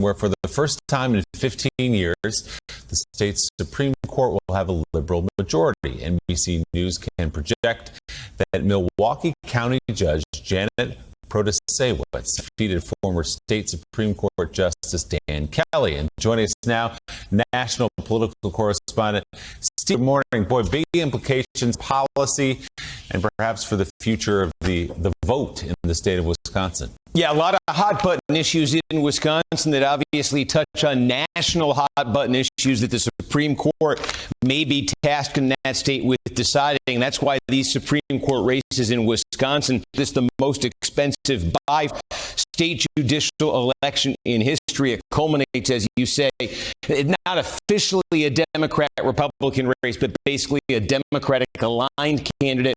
where for the first time in 15 years, the state's Supreme Court will have a liberal majority. NBC News can project that Milwaukee County Judge Janet Protasiewicz defeated former state Supreme Court Justice Dan Kelly. And joining us now, national political correspondent Steve. Good morning. Boy, big implications, policy, and perhaps for the future of the vote in the state of Wisconsin. Yeah, a lot of hot-button issues in Wisconsin that obviously touch on national hot-button issues that the Supreme Court may be tasked in that state with deciding. That's why these Supreme Court races in Wisconsin is the most expensive by state judicial election in history. It culminates, as you say, not officially a Democrat-Republican race, but basically a Democratic-aligned candidate,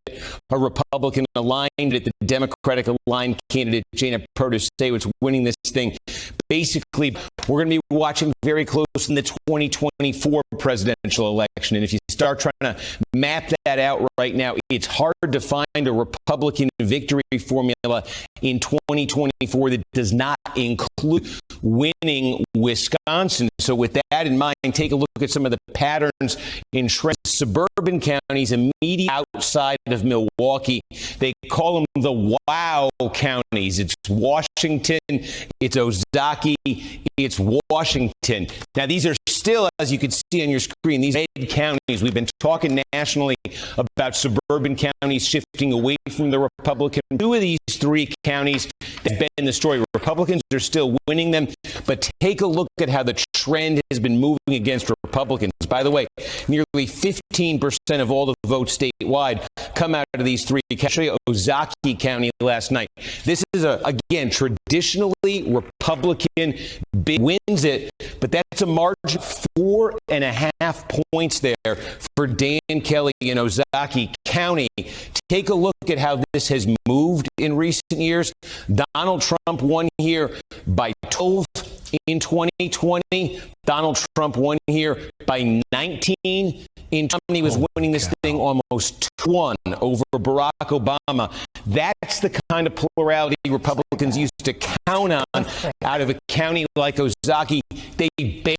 a Republican-aligned, the Democratic-aligned candidate, Janet Protasiewicz, winning this thing. Basically, we're going to be watching very close in the 2024 presidential election. And if you start trying to map that out right now, it's hard to find a Republican victory formula in 2024 that does not include winning Wisconsin. So with that in mind, take a look at some of the patterns in suburban counties immediately outside of Milwaukee. They call them the wow counties. It's Washington, it's Ozaukee, it's Washington. Now, these are still, as you can see on your screen, these red counties. We've been talking nationally about suburban counties shifting away from the Republican. Two of these three counties have been the story. Republicans are still winning them, but take a look at how the trend has been moving against Republicans. By the way, nearly 15% of all the votes statewide come out of these three counties. I'll show you Ozaukee County last night. This is, again, traditionally Republican, wins it, but that's a margin of 4.5 points there for Dan Kelly in Ozaukee County. Take a look at how this has moved in recent years. Donald Trump won here by 12 in 2020. Donald Trump won here by 19 in 2020. He was winning this thing almost 2-1 over Barack Obama. That's the kind of plurality Republicans used to count on out of a county like Ozaukee. They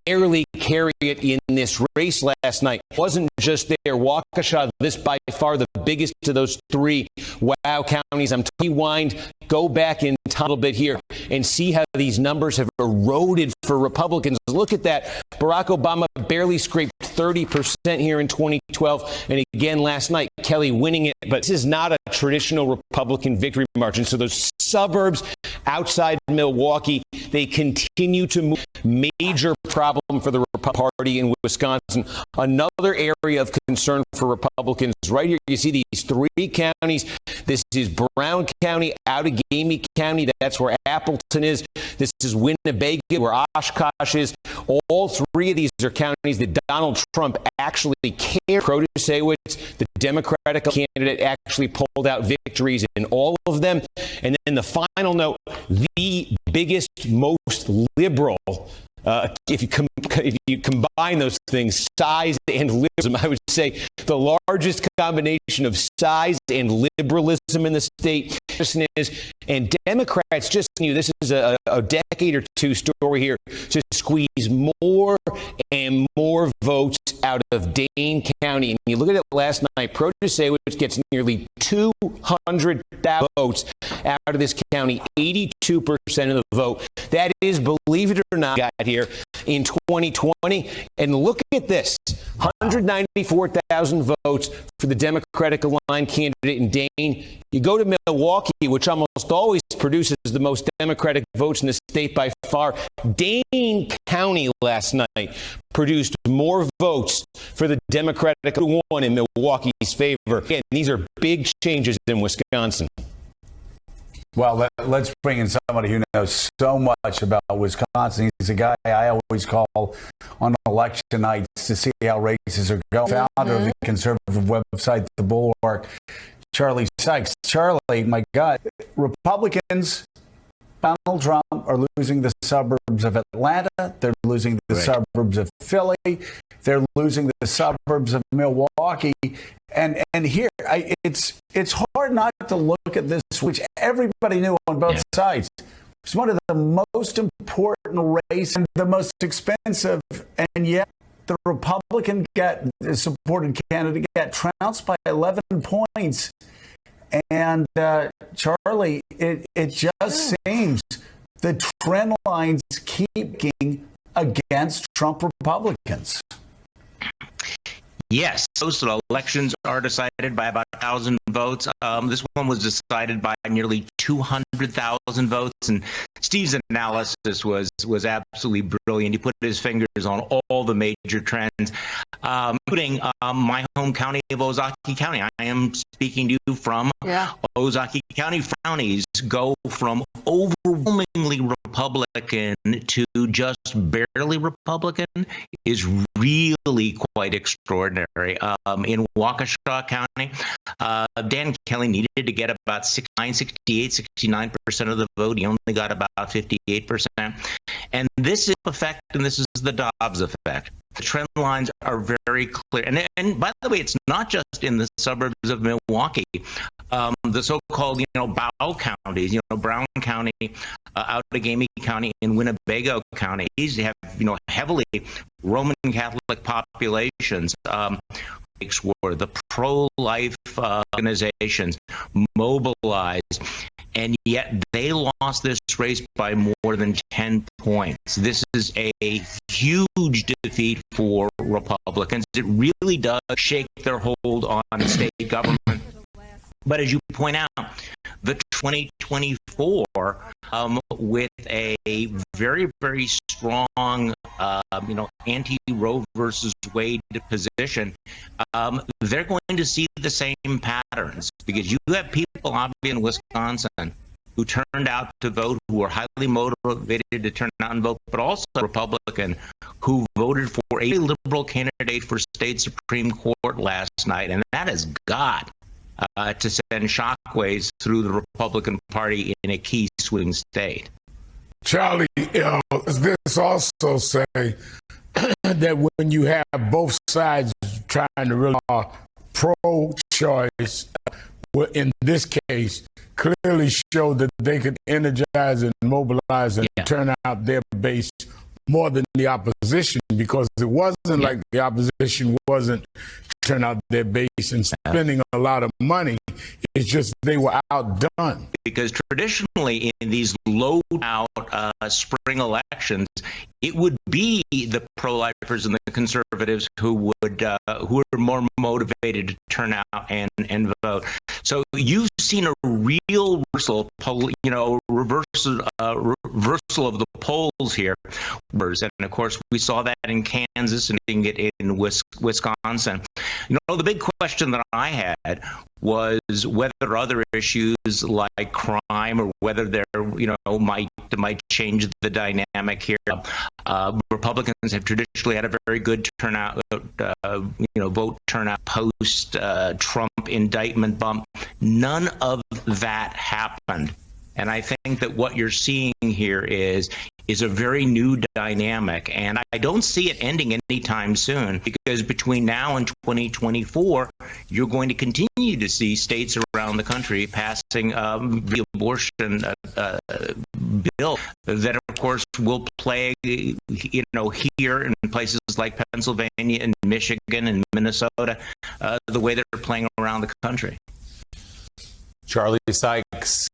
barely carry it in this race last night. It wasn't just there. Waukesha, this by far the biggest of those three wow counties. I'm rewind, go back in time a little bit here and see how these numbers have eroded for Republicans. Look at that. Barack Obama barely scraped 30% here in 2012. And again, last night, Kelly winning it. But this is not a traditional Republican victory margin. So those suburbs outside Milwaukee, they continue to move. Major problem for the Republican Party in Wisconsin. Another area of concern for Republicans. Right here, you see these three counties. This is Brown County, Outagamie County. That's where Appleton is. This is Winnebago, where Oshkosh is. All three of these are counties that Donald Trump actually cared. Protasiewicz, the Democratic candidate, actually pulled out victories in all of them. And then the final note, the biggest, most liberal, if you combine those things, size and liberalism, I would say the largest combination of size and liberalism in the state is, and Democrats just knew this is a decade or two story here to squeeze more and more votes out of Dane County. And you look at it last night, Protasiewicz gets nearly 200,000 votes out of this county, 82% of the vote. That is, believe it or not, got here in 2020. And look at this, 194,000 votes for the Democratic-aligned candidate in Dane. You go to Milwaukee, which almost always produces the most Democratic votes in the state by far. Dane County last night produced more votes for the Democratic who won in Milwaukee's favor. Again, these are big changes in Wisconsin. Well, let's bring in somebody who knows so much about Wisconsin. He's a guy I always call on election nights to see how races are going. Founder of the conservative website, The Bulwark, Charlie Sykes. Charlie, my God, Republicans, Donald Trump are losing the suburbs of Atlanta. They're losing the suburbs of Philly. They're losing the suburbs of Milwaukee. And here, it's hard not to look at this, which everybody knew on both sides. It's one of the most important races and the most expensive, and yet the Republican supported candidate got trounced by 11 points. And Charlie, it just seems the trend lines keep going against Trump Republicans. Yes, those elections are decided by about 1,000 votes. This one was decided by nearly 200,000 votes, and Steve's analysis was absolutely brilliant. He put his fingers on all the major trends, including my home county of Ozaukee County. I am speaking to you from Ozaukee County. Counties go from overwhelmingly Republican to just barely Republican is really quite extraordinary. In Waukesha County, Dan Kelly needed to get about 69% of the vote. He only got about 58%. And this is effect, and this is the Dobbs effect. The trend lines are very clear. And by the way, it's not just in the suburbs of Milwaukee. The so-called, bow counties, Brown County, Outagamie County, and Winnebago County, these have, heavily Roman Catholic populations. Where the pro-life organizations mobilized, and yet they lost this race by more than 10 points. This is a huge defeat for Republicans. It really does shake their hold on state government. But as you point out, the 2024 with a very, very strong, anti-Roe versus Wade position, they're going to see the same patterns, because you have people, obviously, in Wisconsin who turned out to vote, who were highly motivated to turn out and vote, but also Republican who voted for a liberal candidate for state Supreme Court last night, and that has got to send shockwaves through the Republican Party in a key swing state. Charlie, does this also say that when you have both sides trying to really pro-choice, in this case, clearly show that they could energize and mobilize and turn out their base more than the opposition, because it wasn't like the opposition wasn't turn out their base and spending a lot of money. It's just they were outdone. Because traditionally in these low-out spring elections, it would be the pro-lifers and the conservatives who are more motivated to turn out and vote. So you've seen a real reversal of the polls here. And of course, we saw that in Kansas and in Wisconsin. The big question that I had was whether other issues like crime or whether there, might change the dynamic here. Republicans have traditionally had a very good turnout, vote turnout post Trump indictment bump. None of that happened. And I think that what you're seeing here is a very new dynamic. And I don't see it ending anytime soon, because between now and 2024, you're going to continue to see states around the country passing the abortion bill that, of course, will plague, here in places like Pennsylvania and Michigan and Minnesota, the way they're playing around the country. Charlie Sykes,